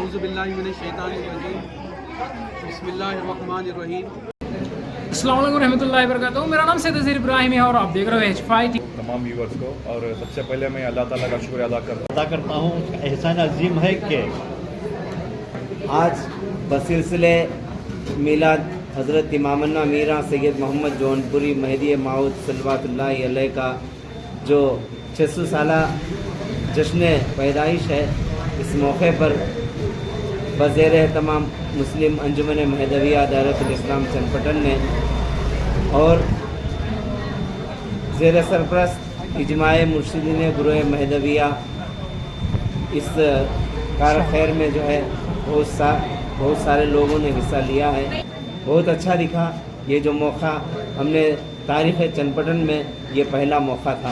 اعوذ باللہ من الشیطان الرجیم بسم اللہ الرحمن الرحیم۔ السلام علیکم ورحمۃ اللہ وبرکاتہ۔ میرا نام سید اظہر ابراہیم ہے اور آپ دیکھ رہے ہیں H5 TV۔ تمام ویورز کو، اور سب سے پہلے میں اللہ تعالیٰ کا شکر ادا کرتا ہوں۔ اس کا احسان عظیم ہے کہ آج بسلسلے میلاد حضرت امامنا میرا سید محمد جونپوری مہدی موعود صلوات اللہ علیہ کا جو 600 سالہ جشن پیدائش ہے، اس موقع پر بزیر اہتمام مسلم انجمن مہدویہ دائرۃ الاسلام چنپٹن نے اور زیر سرپرست اجماع مرشدین گروہ مہدویہ اس کار خیر میں جو ہے بہت سارے لوگوں نے حصہ لیا ہے۔ بہت اچھا دکھا یہ جو موقع، ہم نے تاریخ چنپٹن میں یہ پہلا موقع تھا،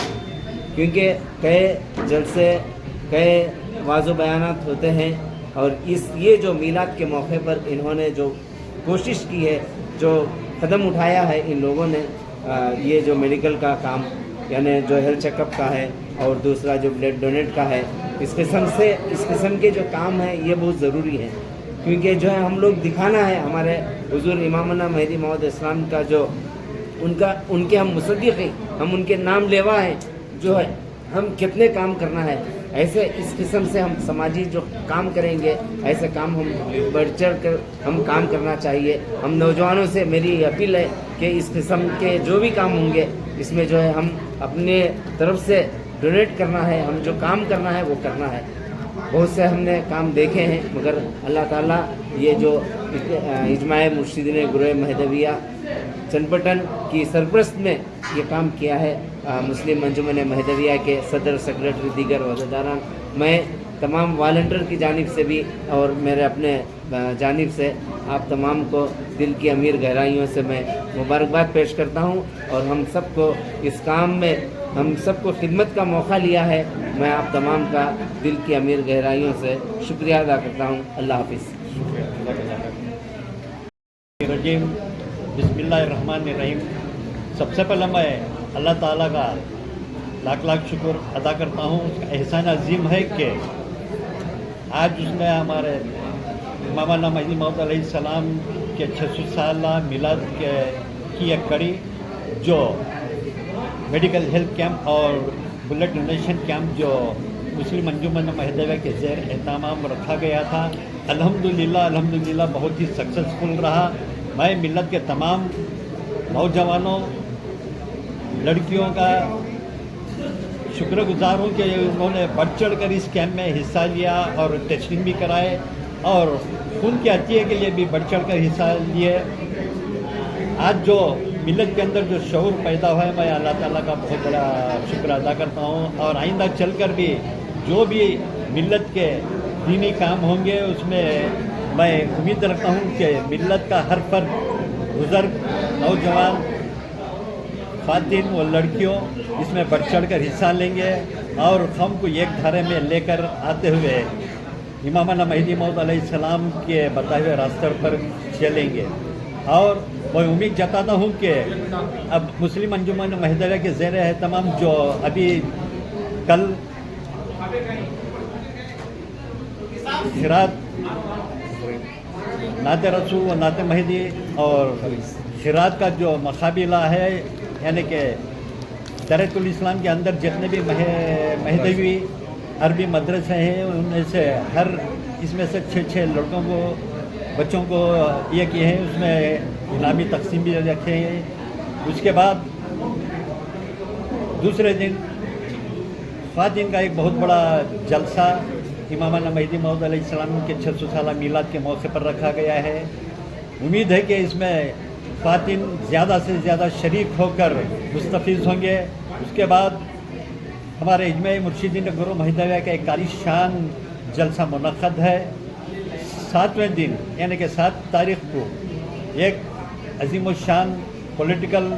کیونکہ کئی جلسے کئی واضح بیانات ہوتے ہیں، اور یہ جو میلاد کے موقع پر انہوں نے جو کوشش کی ہے، جو قدم اٹھایا ہے ان لوگوں نے، یہ جو میڈیکل کا کام یعنی جو ہیلتھ چیک اپ کا ہے اور دوسرا جو بلڈ ڈونیٹ کا ہے، اس قسم کے جو کام ہیں یہ بہت ضروری ہے، کیونکہ جو ہے ہم لوگ دکھانا ہے ہمارے حضور امامنا مہدی موعود اسلام کا جو ان کے ہم مصدق ہیں، ہم ان کے نام لیوا ہیں، جو ہے ہم کتنے کام کرنا ہے۔ ایسے اس قسم سے ہم سماجی جو کام کریں گے، ایسے کام ہم بڑھ چڑھ کر ہم کام کرنا چاہیے۔ ہم نوجوانوں سے میری اپیل ہے کہ اس قسم کے جو بھی کام ہوں گے، اس میں جو ہے ہم اپنے طرف سے ڈونیٹ کرنا ہے، ہم جو کام کرنا ہے وہ کرنا ہے۔ بہت سے ہم نے کام دیکھے ہیں، مگر اللہ تعالیٰ یہ جو اجماع مرشدین گروہ مہدویہ چنپٹن کی سرپرست میں یہ کام کیا ہے، مسلم انجمن مہدویہ کے صدر، سیکریٹری، دیگر عہدیداران، میں تمام والنٹیئر کی جانب سے بھی اور میرے اپنے جانب سے آپ تمام کو دل کی امیر گہرائیوں سے میں مبارکباد پیش کرتا ہوں، اور ہم سب کو اس کام میں ہم سب کو خدمت کا موقع لیا ہے۔ میں آپ تمام کا دل کی امیر گہرائیوں سے شکریہ ادا کرتا ہوں۔ اللہ حافظ۔ بسم اللہ الرحمن الرحیم۔ سب سے پہلے میں اللہ تعالیٰ کا لاکھ شکر ادا کرتا ہوں۔ اس کا احسان عظیم ہے کہ آج اس نے ہمارے امامنا مہدی موعود علیہ السلام کے 600 سالہ میلاد کی ایک کڑی، جو میڈیکل ہیلتھ کیمپ اور بلڈ ڈونیشن کیمپ جو مسلم انجمن مہدویہ کے زیر اہتمام رکھا گیا تھا، الحمدللہ بہت ہی سکسیزفل رہا۔ میں ملت کے تمام نوجوانوں، لڑکیوں کا شکر گزار ہوں کہ انہوں نے بڑھ چڑھ کر اس کیمپ میں حصہ لیا اور ٹیسٹنگ بھی کرائے، اور خون کے عطیے کے لیے بھی بڑھ چڑھ کر حصہ لیے۔ آج جو ملت کے اندر جو شعور پیدا ہوا ہے، میں اللہ تعالیٰ کا بہت بڑا شکر ادا کرتا ہوں، اور آئندہ چل کر بھی جو بھی ملت کے دینی کام ہوں گے، اس میں میں امید رکھتا ہوں کہ ملت کا ہر فرد، بزرگ، نوجوان، خواتین و لڑکیوں اس میں بڑھ چڑھ کر حصہ لیں گے، اور قوم کو ایک دھارے میں لے کر آتے ہوئے امامنا مہدی موعود علیہ السلام کے بتائے ہوئے راستے پر چلیں گے۔ اور میں امید جتاتا ہوں کہ اب مسلم انجمن مہدویہ کے زیر اہتمام جو ابھی کل خیرات، نعت رسول و نعت مہدی اور خیرات کا جو مقابلہ ہے، یعنی کہ دائرۃ الاسلام کے اندر جتنے بھی مہدوی عربی مدرسے ہیں، ان میں سے ہر اس میں سے 6 لڑکوں کو، بچوں کو یہ کیے ہیں، اس میں انعامی تقسیم بھی رکھے ہیں۔ اس کے بعد دوسرے دن خواتین کا ایک بہت بڑا جلسہ امامنا مہدی موعود علیہ السلام کے 600 سالہ میلاد کے موقع پر رکھا گیا ہے۔ امید ہے کہ اس میں خواتین زیادہ سے زیادہ شریک ہو کر مستفیض ہوں گے۔ اس کے بعد ہمارے اجماع مرشدین گروہ مہدویہ کا ایک عالی شان جلسہ منعقد ہے۔ 7ویں دن یعنی کہ 7 تاریخ کو ایک عظیم الشان پولیٹیکل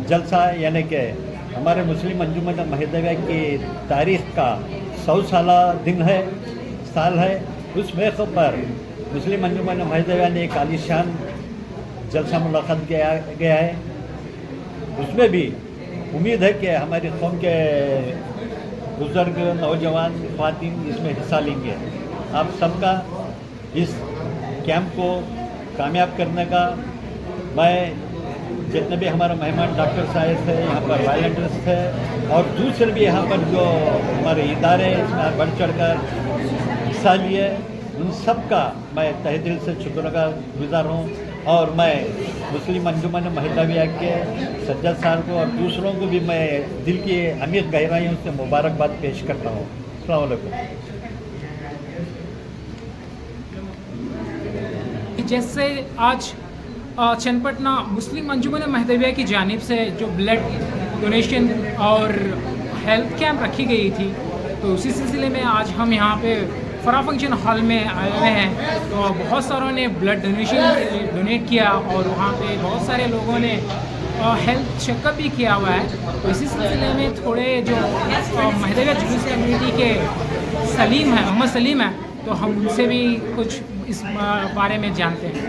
جلسہ، یعنی کہ ہمارے مسلم انجمن مہدویہ کی تاریخ کا 100 سالہ سال ہے۔ اس موقع پر مسلم انجمن مہدویہ نے ایک عالی شان جلسہ منعقد کیا گیا ہے۔ اس میں بھی امید ہے کہ ہماری قوم کے بزرگ، نوجوان، خواتین اس میں حصہ لیں گے۔ آپ سب کا इस कैंप को कामयाब करने का मैं जितने भी हमारे मेहमान डॉक्टर साहब थे, यहाँ पर वॉलंटियर्स थे और दूसरे भी यहाँ पर जो हमारे इदारे इसमें बढ़ चढ़ कर हिस्सा लिए, उन सब का मैं तहे दिल से शुक्रगुजार हूँ। और मैं मुस्लिम अंजुमन महदविया के सज्जद साहब को और दूसरों को भी मैं दिल की अमीर गहराइयों से मुबारकबाद पेश करता हूँ। अस्सलाम वालेकुम। जैसे आज चन्नपटना मुस्लिम अंजुमन महदविया की जानिब से जो ब्लड डोनेशन और हेल्थ कैंप रखी गई थी, तो उसी सिलसिले में आज हम यहाँ पे फरा फंक्शन हॉल में आए हुए हैं। तो बहुत सारों ने ब्लड डोनेट किया और वहाँ पे बहुत सारे लोगों ने हेल्थ चेकअप भी किया हुआ है। तो इसी सिलसिले में थोड़े जो महदविया जुलूस कम्युनिटी के सलीम हैं, मोहम्मद सलीम हैं, तो हम उनसे भी कुछ इस बारे में जानते हैं।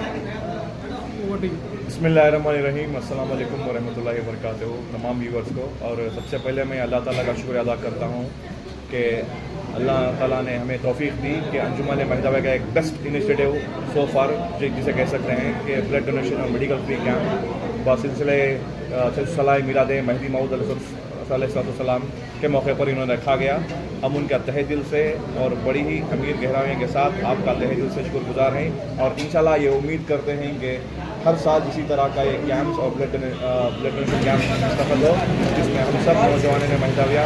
बिस्मिल्लाहिर्रहमानिर्रहीम, अस्सलाम वालेकुम वरहमतुल्लाहि वबरकातुहू तमाम व्यूवर्स को। और सबसे पहले मैं अल्लाह ताला का शुक्र अदा करता हूँ कि अल्लाह ताला ने हमें तौफीक दी कि अंजुमन महदविया का एक बेस्ट इनिशिएटिव सो फार जिसे कह सकते हैं कि ब्लड डोनेशन और मेडिकल फ्री कैंप बसिलसिले सलाह मिलाद महदी मऊद अलैहिस्सलाम के मौके पर इन्होंने रखा गया। हम उनका तहे दिल से और बड़ी ही अमीर गहराइयों के साथ आपका तहे दिल से शुक्रगुजार हैं और इंशाल्लाह ये उम्मीद करते हैं कि हर साल इसी तरह का एक कैंप्स और ब्लड डोनेशन कैंप मुस्तफ़ल हो, जिसमें हम सब नौजवानों महदविया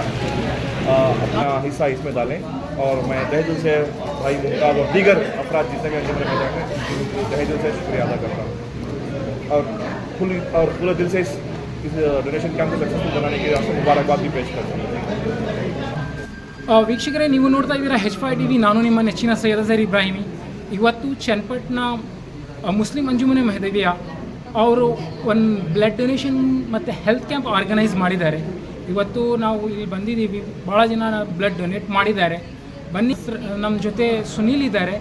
अपना हिस्सा इसमें डालें। और मैं तहे दिल से भाई मुमताज़ और दीगर अफराद जितने भी अंजुमन महदविया हैं तहे दिल से शुक्रिया अदा करता हूँ और पूरे दिल से इस डोनेशन कैंप को सक्सेसफुल बनाने के लिए आपको मुबारकबाद भी पेश करता हूँ। ವೀಕ್ಷಕರೇ, ನೀವು ನೋಡ್ತಾ ಇದ್ದೀರಾ H5 TV. ನಾನು ನಿಮ್ಮ ನೆಚ್ಚಿನ ಸೈಯದ್ ಅಜಹರ್ ಇಬ್ರಾಹಿಮಿ. ಇವತ್ತು ಚನ್ನಪಟ್ಟಣ ಮುಸ್ಲಿಂ ಅಂಜುಮನ್ ಮೆಹದವಿಯಾ ಅವರು ಒಂದು ಬ್ಲಡ್ ಡೊನೇಷನ್ ಮತ್ತು ಹೆಲ್ತ್ ಕ್ಯಾಂಪ್ ಆರ್ಗನೈಸ್ ಮಾಡಿದ್ದಾರೆ. ಇವತ್ತು ನಾವು ಇಲ್ಲಿ ಬಂದಿದ್ದೀವಿ, ಭಾಳ ಜನ ಬ್ಲಡ್ ಡೊನೇಟ್ ಮಾಡಿದ್ದಾರೆ. ಬನ್ನಿ, ನಮ್ಮ ಜೊತೆ ಸುನೀಲ್ ಇದ್ದಾರೆ,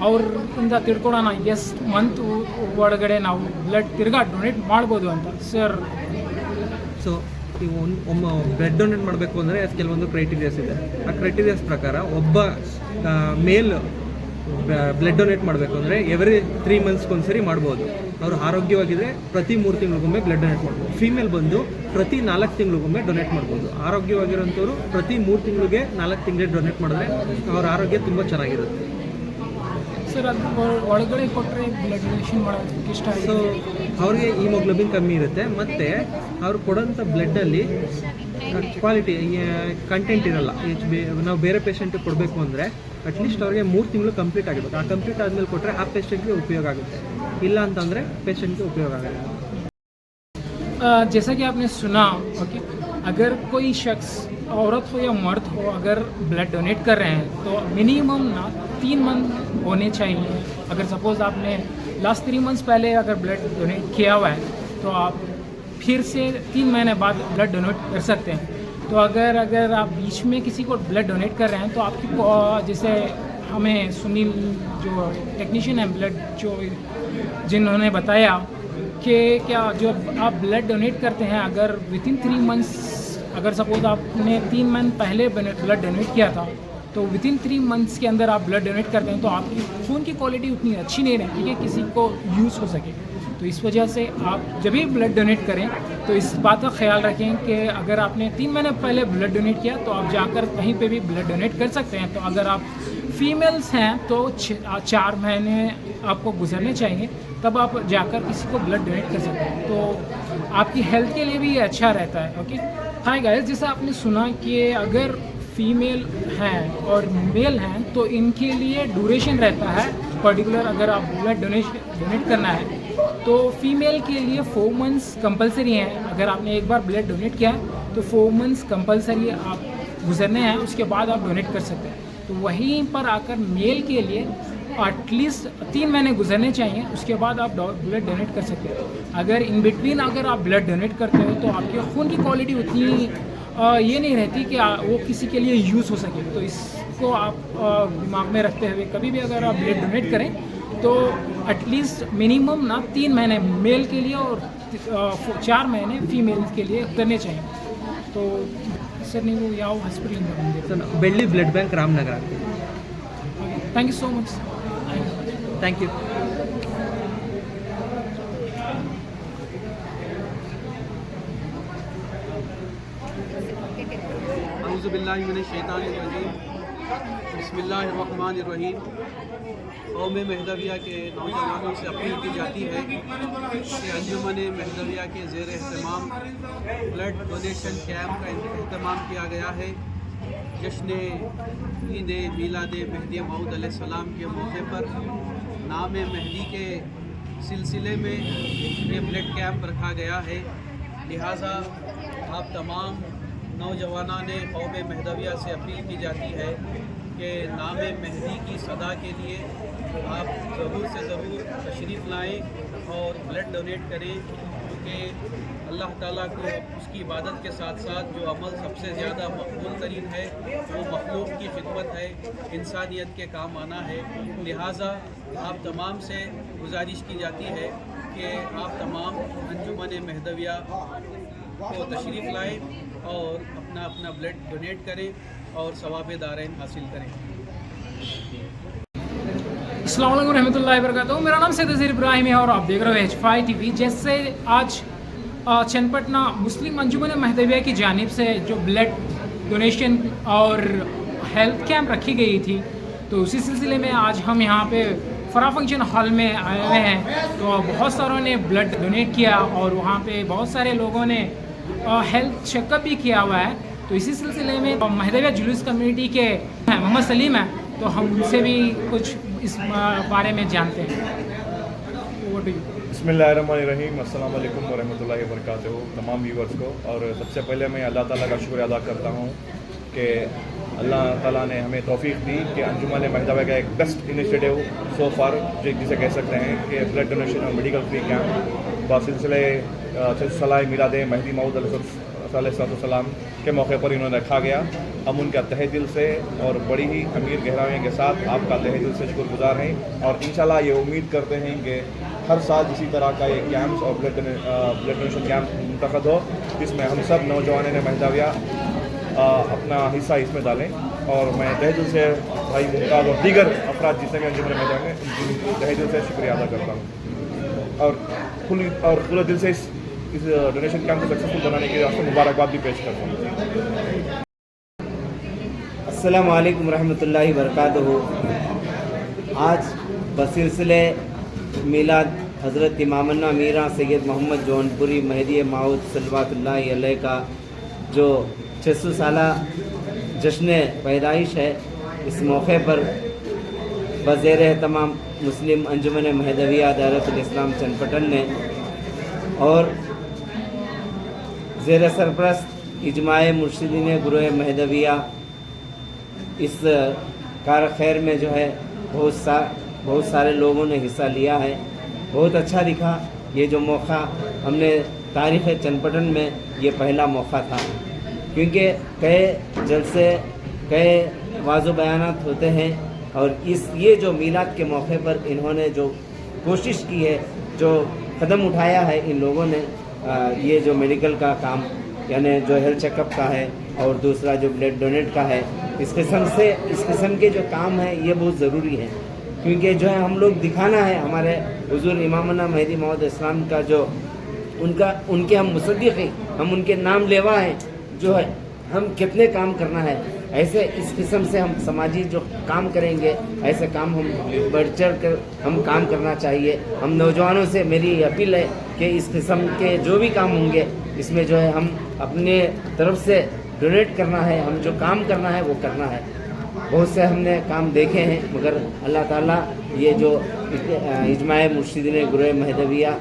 ಅವರಿಂದ ತಿಳ್ಕೊಳ್ಳೋಣ ಎಷ್ಟು ಮಂತ್ ಒಳಗಡೆ ನಾವು ಬ್ಲಡ್ ತಿರ್ಗಾ ಡೊನೇಟ್ ಮಾಡ್ಬೋದು ಅಂತ. ಸರ್, ಸೊ ನೀವು ಬ್ಲಡ್ ಡೊನೇಟ್ ಮಾಡಬೇಕು ಅಂದರೆ ಕೆಲವೊಂದು ಕ್ರೈಟೀರಿಯಾಸ್ ಇದೆ. ಆ ಕ್ರೈಟೀರಿಯಾಸ್ ಪ್ರಕಾರ ಒಬ್ಬ ಮೇಲ್ ಬ್ಲಡ್ ಡೊನೇಟ್ ಮಾಡಬೇಕು ಅಂದರೆ ಎವ್ರಿ 3 ಮಂತ್ಸ್ಗೊಂದ್ಸರಿ ಮಾಡ್ಬೋದು. ಅವರು ಆರೋಗ್ಯವಾಗಿದ್ದರೆ ಪ್ರತಿ 3 ತಿಂಗಳಿಗೊಮ್ಮೆ ಬ್ಲಡ್ ಡೊನೇಟ್ ಮಾಡ್ಬೋದು. ಫೀಮೇಲ್ ಬಂದು ಪ್ರತಿ 4 ತಿಂಗಳಿಗೊಮ್ಮೆ ಡೊನೇಟ್ ಮಾಡ್ಬೋದು. ಆರೋಗ್ಯವಾಗಿರೋಂಥವ್ರು ಪ್ರತಿ 3 ತಿಂಗಳಿಗೆ 4 ತಿಂಗಳಿಗೆ ಡೊನೇಟ್ ಮಾಡಿದ್ರೆ ಅವ್ರ ಆರೋಗ್ಯ ತುಂಬ ಚೆನ್ನಾಗಿರುತ್ತೆ. ಸರ್, ಅದು ಒಳಗಡೆ ಕೊಟ್ಟರೆ ಬ್ಲಡ್ ಡೊನೇಷನ್ ಮಾಡೋದಕ್ಕೆ ಇಷ್ಟ ಆಯಿತು. ಸೊ ಅವ್ರಿಗೆ ಹಿಮೋಗ್ಲೋಬಿನ್ ಕಮ್ಮಿ ಇರುತ್ತೆ ಮತ್ತು ಅವ್ರು ಕೊಡೋಂಥ ಬ್ಲಡ್ಡಲ್ಲಿ ಕ್ವಾಲಿಟಿ ಕಂಟೆಂಟ್ ಇರಲ್ಲ. ನಾವು ಬೇರೆ ಪೇಷಂಟಿಗೆ ಕೊಡಬೇಕು ಅಂದರೆ ಅಟ್ಲೀಸ್ಟ್ ಅವ್ರಿಗೆ 3 ತಿಂಗಳು ಕಂಪ್ಲೀಟ್ ಆಗಿರುತ್ತೆ. ಆ ಕಂಪ್ಲೀಟ್ ಆದಮೇಲೆ ಕೊಟ್ಟರೆ ಆ ಪೇಷಂಟ್ಗೆ ಉಪಯೋಗ ಆಗುತ್ತೆ, ಇಲ್ಲ ಅಂತಂದರೆ ಪೇಷಂಟ್ಗೆ ಉಪಯೋಗ ಆಗಲ್ಲ. जैसा कि आपने सुना, ओके, अगर कोई शख्स औरत हो या मर्द हो अगर ब्लड डोनेट कर रहे हैं तो मिनिमम ना 3 मंथ होने चाहिए. अगर सपोज़ आपने लास्ट 3 मंथ्स पहले अगर ब्लड डोनेट किया हुआ है तो आप फिर से 3 महीने बाद ब्लड डोनेट कर सकते हैं. तो अगर आप बीच में किसी को ब्लड डोनेट कर रहे हैं तो आपकी जैसे हमें सुनील जो टेक्नीशियन है ब्लड जो जिन्होंने बताया कि क्या जो आप ब्लड डोनेट करते हैं अगर विथिन 3 मंथ्स, अगर सपोज़ आपने 3 मंथ पहले ब्लड डोनेट किया था तो विथिन 3 मंथ्स के अंदर आप ब्लड डोनेट करते हैं तो आपकी खून की क्वालिटी उतनी अच्छी नहीं रहती कि किसी को यूज़ हो सके. तो इस वजह से आप जब भी ब्लड डोनेट करें तो इस बात का ख्याल रखें कि अगर आपने 3 महीने पहले ब्लड डोनेट किया तो आप जाकर कहीं पे भी ब्लड डोनेट कर सकते हैं. तो अगर आप फीमेल्स हैं तो 4 महीने आपको गुजरने चाहिए, तब आप जाकर किसी को ब्लड डोनेट कर सकते हैं. तो आपकी हेल्थ के लिए भी ये अच्छा रहता है. ओके, हाय गाइस, जैसे आपने सुना कि अगर फीमेल हैं और मेल हैं तो इनके लिए ड्यूरेशन रहता है पर्टिकुलर. अगर आप ब्लड डोनेट करना है तो फीमेल के लिए 4 मंथ्स कंपलसरी हैं. अगर आपने एक बार ब्लड डोनेट किया तो 4 मंथ्स कंपलसरी आप गुजरने हैं, उसके बाद आप डोनेट कर सकते हैं. तो वहीं पर आकर मेल के लिए एटलीस्ट 3 महीने गुजरने चाहिए, उसके बाद आप ब्लड डोनेट कर सकते हैं. अगर इन बिटवीन अगर आप ब्लड डोनेट करते हो तो आपके खून की क्वालिटी उतनी ये नहीं रहती कि वो किसी के लिए यूज़ हो सके. तो इसको आप दिमाग में रखते हुए कभी भी अगर आप ब्लड डोनेट करें तो एटलीस्ट मिनिमम ना 3 महीने मेल के लिए और 4 महीने फीमेल के लिए करने चाहिए. तो सर ನೀವು ಯಾವ ಹಾಸ್ಪಿಟಲಿಂದ ಬಂದಿದ್ದೀರಾ? ಬೆಳ್ಳಿ blood bank Ramanagara. Thank you so much. Thank you. औज़ुबिल्लाहिमिनश्शैतानिर्रजीम. बिस्मिल्लाहिर्रहमानिर्रहीम. कौम महदविया के नौजवानों से अपील की जाती है कि अंजुमन महदविया के ज़ेर एहतमाम ब्लड डोनेशन कैंप का अहतमाम किया गया है. जश्न ईद मीलाद मेहदी मऊद अलैहिस्सलाम के मौके पर नाम मेहदी के सिलसिले में ये ब्लड कैंप रखा गया है. लिहाजा आप तमाम नौजवानान कौम महदविया से अपील की जाती है कि नाम मेहदी की सदा के लिए आप ज़रूर से ज़रूर तशरीफ़ लाएँ और ब्लड डोनेट करें, क्योंकि अल्लाह ताला को उसकी इबादत के साथ साथ जो अमल सबसे ज़्यादा मकबूल तरीन है वो मखलूक की खिदमत है, इंसानियत के काम आना है. लिहाजा आप तमाम से गुजारिश की जाती है कि आप तमाम अंजुमन महदविया को तशरीफ़ लाएँ और अपना अपना ब्लड डोनेट करें और सवाब दारैन हासिल करें. अस्सलाम वालेकुम रहमतुल्लाहि व बरकातहू. मेरा नाम सैयद अज़ीर इब्राहिम है और आप देख रहे हो H5 TV. जैसे आज चन्नपटना मुस्लिम अंजुमन महदविया की जानिब से जो ब्लड डोनेशन और हेल्थ कैंप रखी गई थी, तो उसी सिलसिले में आज हम यहाँ पे फरा फंक्शन हॉल में आए हुए हैं. तो बहुत सारों ने ब्लड डोनेट किया और वहाँ पे बहुत सारे लोगों ने हेल्थ चेकअप भी किया हुआ है. तो इसी सिलसिले में महदविया जुलूस कमेटी के मोहम्मद सलीम हैं, तो हम उनसे भी कुछ इस बारे में जानते हैं. बिस्मिल्लाहिर्रहमानिर्रहीम. अस्सलाम वालेकुम वरहमतुल्लाहि वबरकातुहू तमाम व्यूवर्स को. और सबसे पहले मैं अल्लाह ताला का शुक्र अदा करता हूँ कि अल्लाह ताला ने हमें तौफीक दी कि अंजुमन महदविया का एक बेस्ट इनिशिएटिव सो फार जिसे कह सकते हैं कि ब्लड डोनेशन और मेडिकल फ्री कैंप बसिलसिले सलाह मिलाद मेहदी मऊद अलैहिस्सलाम के मौके पर इन्होंने रखा गया. हम उनका तहे दिल से और बड़ी ही अमीर गहराइयों के साथ आपका तहे दिल से शुक्रगुजार हैं और इंशाल्लाह ये उम्मीद करते हैं कि हर साल इसी तरह का ये कैंप्स और ब्लड डोनेशन कैंप मुंतखब हो, जिसमें हम सब नौजवान महदविया अपना हिस्सा इसमें डालें. और मैं तहे दिल से भाई मुमताज़ और दीगर अफराद जितने भी अंजुमन महदविया में तहे दिल से शुक्रिया अदा करता हूँ और पूरे दिल से इस डोनेशन कैंप को सक्सेसफुल बनाने के लिए आपको मुबारकबाद भी पेश करता हूँ. अस्सलाम वालेकुम रहमतुल्लाहि व बरकातहू. आज बसिलसिले मिलाद हज़रत इमामना मीरा सैयद मोहम्मद जौनपुरी मेहदी मऊद सल्लल्लाहु अलैहि का जो 600 साला जश्न पैदाइश है, इस मौके पर बज़ेर एहतमाम मुस्लिम अंजुमन महदविया दायरतुल इस्लाम चन्नपटन ने और ज़ेर सरपरस्त इजमाए मुर्शिदीन गुरोह महदविया इस कार खैर में जो है बहुत सारे लोगों ने हिस्सा लिया है. बहुत अच्छा दिखा. ये जो मौका हमने तारीख़ चन्नपटन में ये पहला मौका था, क्योंकि कई जलसे कई वाज़ो बयानात होते हैं और ये जो मीलाद के मौके पर इन्होंने जो कोशिश की है, जो कदम उठाया है इन लोगों ने, ये जो मेडिकल का काम यानी जो हेल्थ चेकअप का है और दूसरा जो ब्लड डोनेट का है, इस किस्म के जो काम है ये बहुत ज़रूरी है. क्योंकि जो है हम लोग दिखाना है हमारे हुजूर इमामना मेहदी मऊद इस्लाम का जो उनके हम मुसद्दिक़ हैं, हम उनके नाम लेवा हैं, जो है हम कितने काम करना है. ऐसे इस किस्म से हम समाजी जो काम करेंगे, ऐसे काम हम बढ़ चढ़ कर हम काम करना चाहिए. हम नौजवानों से मेरी अपील है कि इस किस्म के जो भी काम होंगे इसमें जो है हम अपने तरफ से डोनेट करना है, हम जो काम करना है वो करना है. बहुत से हमने काम देखे हैं, मगर अल्लाह ताला ये जो इजमाए मुर्शिदीन गुरोह महदविया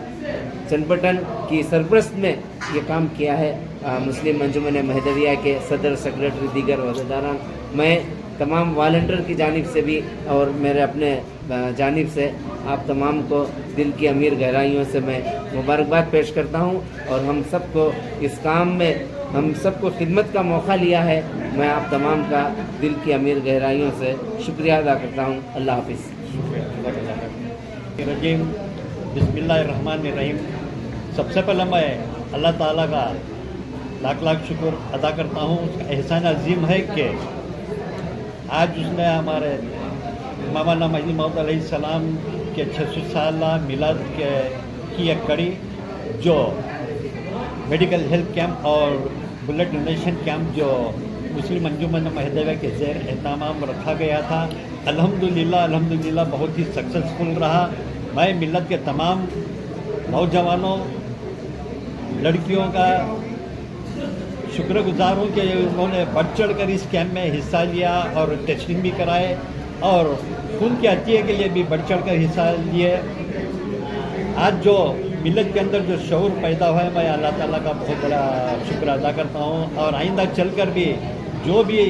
चन्नपटन की सरपरस्त में ये काम किया है. मुस्लिम अंजुमन महदविया के सदर सेक्रेटरी दीगर वज़ीरान, मैं तमाम वॉलंटियर की जानिब से भी और मेरे अपने जानिब से आप तमाम को दिल की अमीर गहराइयों से मैं मुबारकबाद पेश करता हूँ. और हम सबको इस काम में हम सबको खिदमत का मौका लिया है. मैं आप तमाम का दिल की अमीर गहराइयों से शुक्रिया अदा करता हूँ. अल्लाह हाफिज़. बिस्मिल्लाहिर्रहमानिर्रहीम. सबसे पहले मैं अल्लाह ताला का लाख शुक्र अदा करता हूँ. उसका एहसान अजीम है कि आज उसने हमारे इमामना मेहदी मऊद अलैहिस्सलाम के 600 साल मिलाद की एक कड़ी जो मेडिकल हेल्थ कैंप और ब्लड डोनेशन कैंप जो मुस्लिम अंजुमन महदविया के ज़ेर एहतमाम रखा गया था, अल्हम्दुलिल्लाह बहुत ही सक्सेसफुल रहा। मैं मिलत के तमाम नौजवानों लड़कियों का शुक्रगुजार हूँ कि उन्होंने बढ़ चढ़ कर इस कैंप में हिस्सा लिया और टेस्टिंग भी कराए और खून के अतिये के लिए भी बढ़ चढ़ कर हिस्सा लिए। आज जो मिलत के अंदर जो शऊर पैदा हुआ है, मैं अल्लाह ताला का बहुत बड़ा शुक्र अदा करता हूँ। और आइंदा चलकर भी जो भी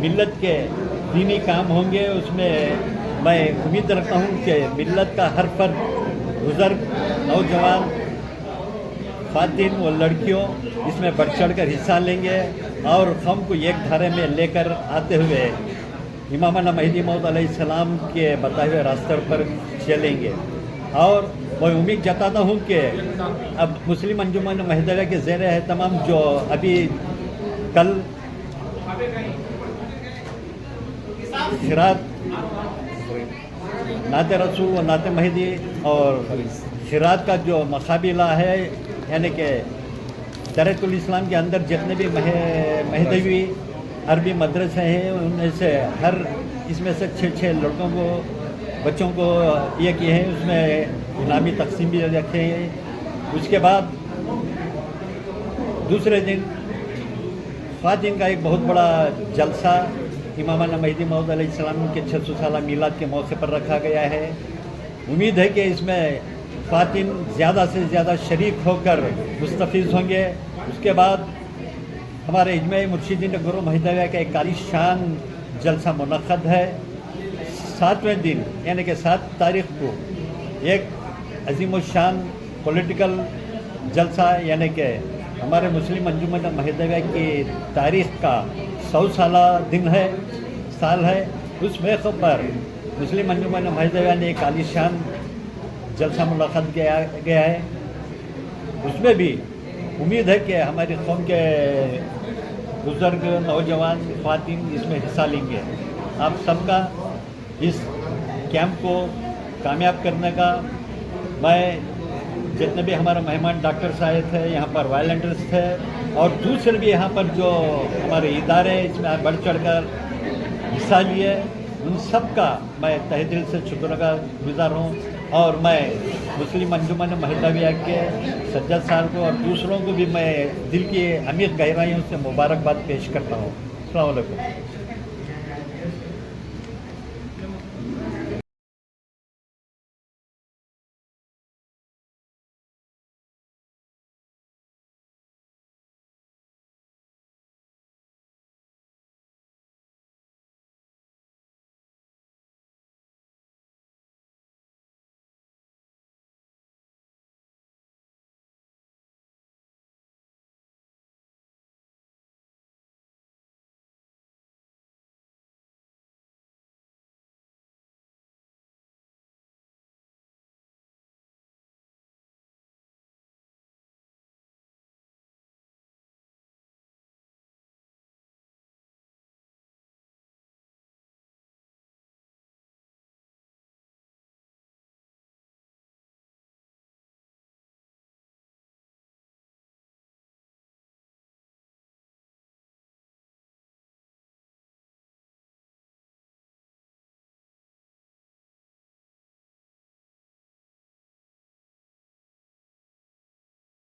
मिलत के दीनी काम होंगे उसमें मैं उम्मीद रखता हूँ कि मिलत का हर फर्द, बुज़ुर्ग, नौजवान, ख़वातीन व लड़कियों इसमें बढ़ चढ़ कर हिस्सा लेंगे और हम को एक धारे में लेकर आते हुए इमाम महदी मौद अलैहिस्सलाम के बताए हुए रास्ते पर चलेंगे। और मैं उम्मीद जताता हूँ कि अब मुस्लिम अंजुमन महदविया के ज़ेर एहतमाम जो अभी कल खिरात नाते रसूल व नाते महदी और खिरात का जो मकाबिला है, यानी कि दरअसल इस्लाम के अंदर जितने भी महदवी अरबी मदरसे हैं उनमें से हर इसमें से 6 लड़कों को बच्चों को ये किए हैं, उसमें इनामी तकसीम भी रखे हैं। उसके बाद दूसरे दिन ख़वातीन का एक बहुत बड़ा जलसा इमाम महदी मौद अलैहिस्सलाम के 600 साल मीलाद के मौके पर रखा गया है। उम्मीद है कि इसमें ख़वातीन ज़्यादा से ज़्यादा शरीक होकर मुस्तफ़ीज़ होंगे। उसके बाद हमारे इजमाई मुर्शिदीन गुरु महदविया का एक आलीशान जलसा मुनक़्क़द है। 7वें दिन यानी कि 7 तारीख़ को एक अज़ीमुश्शान पॉलिटिकल जलसा, यानी कि हमारे मुस्लिम अंजुमन महदविया की तारीख़ का 100 साला दिन है, साल है। उस मौके पर मुस्लिम अंजुमन महदविया ने एक आलीशान जलसा मुनक़्क़द किया गया है। उसमें भी उम्मीद है कि हमारी कौम के बुज़ुर्ग, नौजवान, ख़वातीन इसमें हिस्सा लेंगे। आप सबका इस कैंप को कामयाब करने का, मैं जितने भी हमारे मेहमान डॉक्टर साहब थे, यहाँ पर वॉलंटियर्स थे और दूसरे भी यहाँ पर जो हमारे इदारे इसमें बढ़ चढ़ कर हिस्सा लिए, उन सब का मैं तहे दिल से शुक्रगुज़ार हूँ। और मैं मुस्लिम अंजुमन महदविया के सज्जद साहब को और दूसरों को भी मैं दिल की अमीर गहराइयों से मुबारकबाद पेश करता हूँ। अस्सलाम वालेकुम।